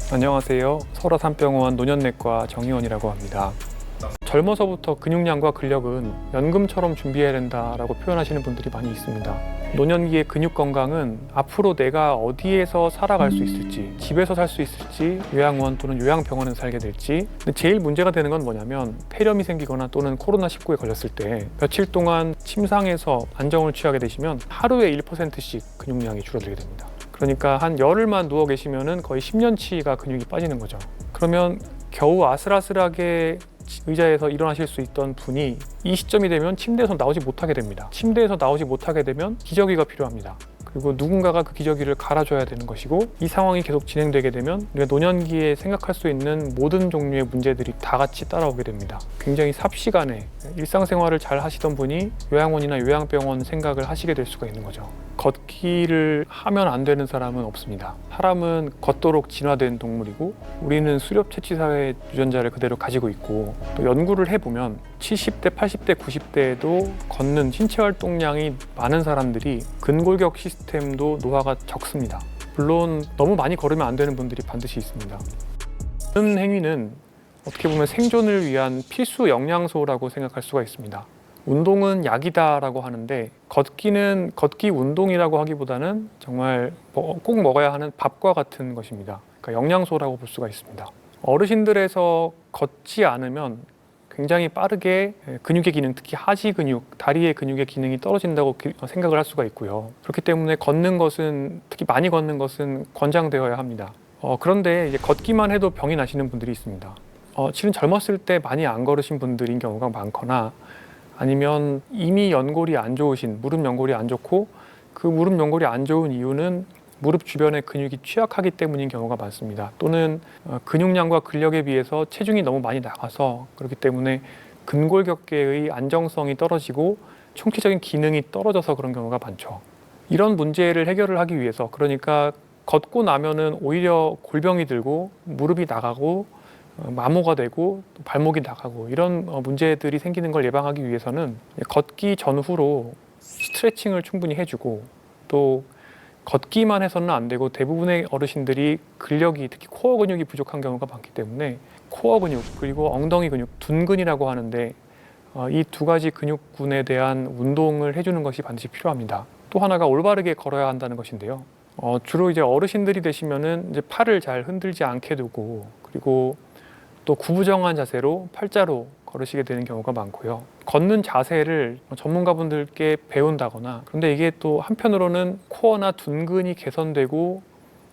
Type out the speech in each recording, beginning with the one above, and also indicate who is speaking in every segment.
Speaker 1: 안녕하세요. 설화산병원 노년내과 정의원이라고 합니다. 젊어서부터 근육량과 근력은 연금처럼 준비해야 된다라고 표현하시는 분들이 많이 있습니다. 노년기의 근육 건강은 앞으로 내가 어디에서 살아갈 수 있을지, 집에서 살 수 있을지, 요양원 또는 요양병원에서 살게 될지. 근데 제일 문제가 되는 건 뭐냐면 폐렴이 생기거나 또는 코로나19에 걸렸을 때 며칠 동안 침상에서 안정을 취하게 되시면 하루에 1%씩 근육량이 줄어들게 됩니다. 그러니까 한 열흘만 누워 계시면은 거의 10년치가 근육이 빠지는 거죠. 그러면 겨우 아슬아슬하게 의자에서 일어나실 수 있던 분이 이 시점이 되면 침대에서 나오지 못하게 됩니다. 침대에서 나오지 못하게 되면 기저귀가 필요합니다. 그리고 누군가가 그 기저귀를 갈아줘야 되는 것이고, 이 상황이 계속 진행되게 되면 우리가 노년기에 생각할 수 있는 모든 종류의 문제들이 다 같이 따라오게 됩니다. 굉장히 삽시간에 일상생활을 잘 하시던 분이 요양원이나 요양병원 생각을 하시게 될 수가 있는 거죠. 걷기를 하면 안 되는 사람은 없습니다. 사람은 걷도록 진화된 동물이고, 우리는 수렵 채취사회 유전자를 그대로 가지고 있고, 또 연구를 해보면 70대, 80대, 90대에도 걷는 신체 활동량이 많은 사람들이 근골격 시스템도 노화가 적습니다. 물론 너무 많이 걸으면 안 되는 분들이 반드시 있습니다. 걷는 행위는 어떻게 보면 생존을 위한 필수 영양소라고 생각할 수가 있습니다. 운동은 약이다라고 하는데, 걷기는 걷기 운동이라고 하기보다는 정말 꼭 먹어야 하는 밥과 같은 것입니다. 그러니까 영양소라고 볼 수가 있습니다. 어르신들에서 걷지 않으면 굉장히 빠르게 근육의 기능, 특히 하지 근육, 다리의 근육의 기능이 떨어진다고 생각을 할 수가 있고요. 그렇기 때문에 걷는 것은, 특히 많이 걷는 것은 권장되어야 합니다. 그런데 이제 걷기만 해도 병이 나시는 분들이 있습니다. 실은 젊었을 때 많이 안 걸으신 분들인 경우가 많거나, 아니면 이미 연골이 안 좋으신, 무릎 연골이 안 좋고, 그 무릎 연골이 안 좋은 이유는 무릎 주변의 근육이 취약하기 때문인 경우가 많습니다. 또는 근육량과 근력에 비해서 체중이 너무 많이 나가서 그렇기 때문에 근골격계의 안정성이 떨어지고 총체적인 기능이 떨어져서 그런 경우가 많죠. 이런 문제를 해결을 하기 위해서, 그러니까 걷고 나면은 오히려 골병이 들고 무릎이 나가고 마모가 되고 발목이 나가고 이런 문제들이 생기는 걸 예방하기 위해서는 걷기 전후로 스트레칭을 충분히 해주고, 또 걷기만 해서는 안 되고, 대부분의 어르신들이 근력이, 특히 코어 근육이 부족한 경우가 많기 때문에 코어 근육 그리고 엉덩이 근육, 둔근이라고 하는데, 이 두 가지 근육군에 대한 운동을 해주는 것이 반드시 필요합니다. 또 하나가 올바르게 걸어야 한다는 것인데요. 주로 이제 어르신들이 되시면은 이제 팔을 잘 흔들지 않게 두고, 그리고 또 구부정한 자세로 팔자로 걸으시게 되는 경우가 많고요. 걷는 자세를 전문가분들께 배운다거나, 그런데 이게 또 한편으로는 코어나 둔근이 개선되고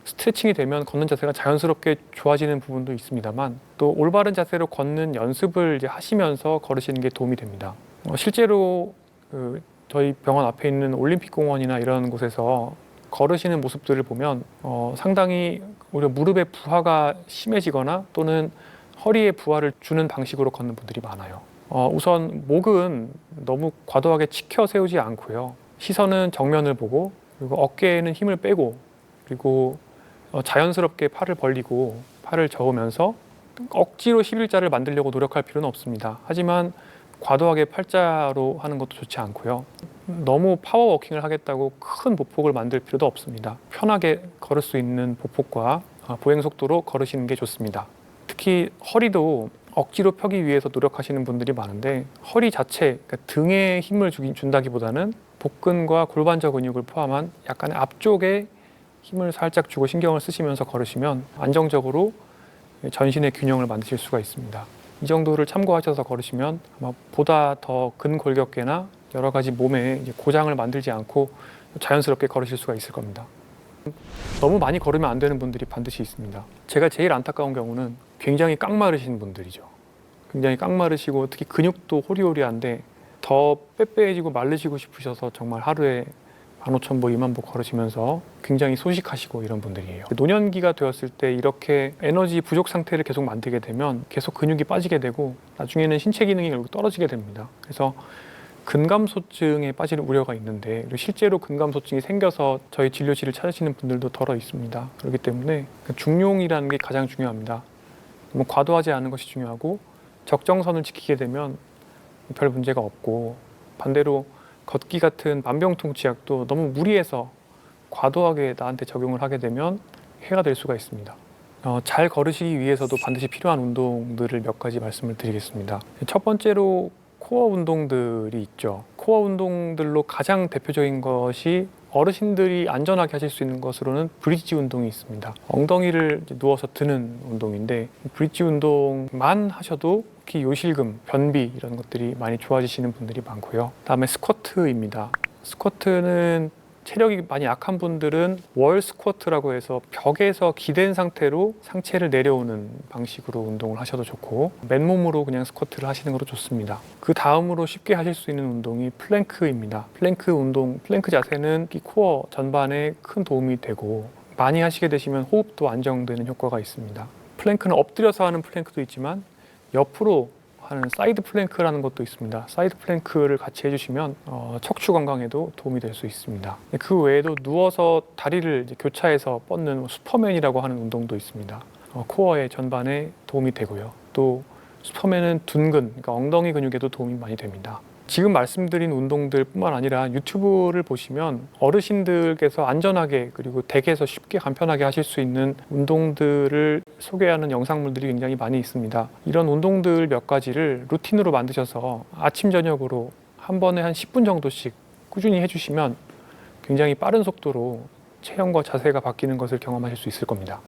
Speaker 1: 스트레칭이 되면 걷는 자세가 자연스럽게 좋아지는 부분도 있습니다만, 또 올바른 자세로 걷는 연습을 이제 하시면서 걸으시는 게 도움이 됩니다. 실제로 저희 병원 앞에 있는 올림픽공원이나 이런 곳에서 걸으시는 모습들을 보면 상당히 오히려 무릎의 부하가 심해지거나 또는 허리에 부하를 주는 방식으로 걷는 분들이 많아요. 우선 목은 너무 과도하게 치켜 세우지 않고요. 시선은 정면을 보고, 그리고 어깨에는 힘을 빼고, 그리고 자연스럽게 팔을 벌리고 팔을 저으면서 억지로 11자를 만들려고 노력할 필요는 없습니다. 하지만 과도하게 팔자로 하는 것도 좋지 않고요. 너무 파워워킹을 하겠다고 큰 보폭을 만들 필요도 없습니다. 편하게 걸을 수 있는 보폭과 보행 속도로 걸으시는 게 좋습니다. 특히 허리도 억지로 펴기 위해서 노력하시는 분들이 많은데, 허리 자체, 그러니까 등에 힘을 준다기보다는 복근과 골반저 근육을 포함한 약간의 앞쪽에 힘을 살짝 주고 신경을 쓰시면서 걸으시면 안정적으로 전신의 균형을 만드실 수가 있습니다. 이 정도를 참고하셔서 걸으시면 아마 보다 더 근골격계나 여러 가지 몸에 고장을 만들지 않고 자연스럽게 걸으실 수가 있을 겁니다. 너무 많이 걸으면 안 되는 분들이 반드시 있습니다. 제가 제일 안타까운 경우는 굉장히 깡마르신 분들이죠. 굉장히 깡마르시고 특히 근육도 호리호리한데 더 빼빼해지고 말르시고 싶으셔서 정말 하루에 15,000보, 20,000보 걸으시면서 굉장히 소식하시고 이런 분들이에요. 노년기가 되었을 때 이렇게 에너지 부족 상태를 계속 만들게 되면 계속 근육이 빠지게 되고 나중에는 신체 기능이 결국 떨어지게 됩니다. 그래서 근감소증에 빠질 우려가 있는데, 실제로 근감소증이 생겨서 저희 진료실을 찾으시는 분들도 덜어 있습니다. 그렇기 때문에 중용이라는 게 가장 중요합니다. 너무 과도하지 않은 것이 중요하고, 적정선을 지키게 되면 별 문제가 없고, 반대로 걷기 같은 만병통치약도 너무 무리해서 과도하게 나한테 적용을 하게 되면 해가 될 수가 있습니다. 잘 걸으시기 위해서도 반드시 필요한 운동들을 몇 가지 말씀을 드리겠습니다. 첫 번째로 코어 운동들이 있죠. 코어 운동들로 가장 대표적인 것이 어르신들이 안전하게 하실 수 있는 것으로는 브릿지 운동이 있습니다. 엉덩이를 누워서 드는 운동인데 브릿지 운동만 하셔도 특히 요실금, 변비 이런 것들이 많이 좋아지시는 분들이 많고요. 다음에 스쿼트입니다. 스쿼트는 체력이 많이 약한 분들은 월 스쿼트라고 해서 벽에서 기댄 상태로 상체를 내려오는 방식으로 운동을 하셔도 좋고 맨몸으로 그냥 스쿼트를 하시는 것도 좋습니다. 그 다음으로 쉽게 하실 수 있는 운동이 플랭크입니다. 플랭크 운동, 플랭크 자세는 이 코어 전반에 큰 도움이 되고 많이 하시게 되시면 호흡도 안정되는 효과가 있습니다. 플랭크는 엎드려서 하는 플랭크도 있지만 옆으로 하는 사이드 플랭크라는 것도 있습니다. 사이드 플랭크를 같이 해주시면 척추 건강에도 도움이 될 수 있습니다. 그 외에도 누워서 다리를 이제 교차해서 뻗는 슈퍼맨이라고 하는 운동도 있습니다. 코어의 전반에 도움이 되고요. 또 슈퍼맨은 둔근, 그러니까 엉덩이 근육에도 도움이 많이 됩니다. 지금 말씀드린 운동들 뿐만 아니라 유튜브를 보시면 어르신들께서 안전하게 그리고 댁에서 쉽게 간편하게 하실 수 있는 운동들을 소개하는 영상물들이 굉장히 많이 있습니다. 이런 운동들 몇 가지를 루틴으로 만드셔서 아침 저녁으로 한 번에 한 10분 정도씩 꾸준히 해주시면 굉장히 빠른 속도로 체형과 자세가 바뀌는 것을 경험하실 수 있을 겁니다.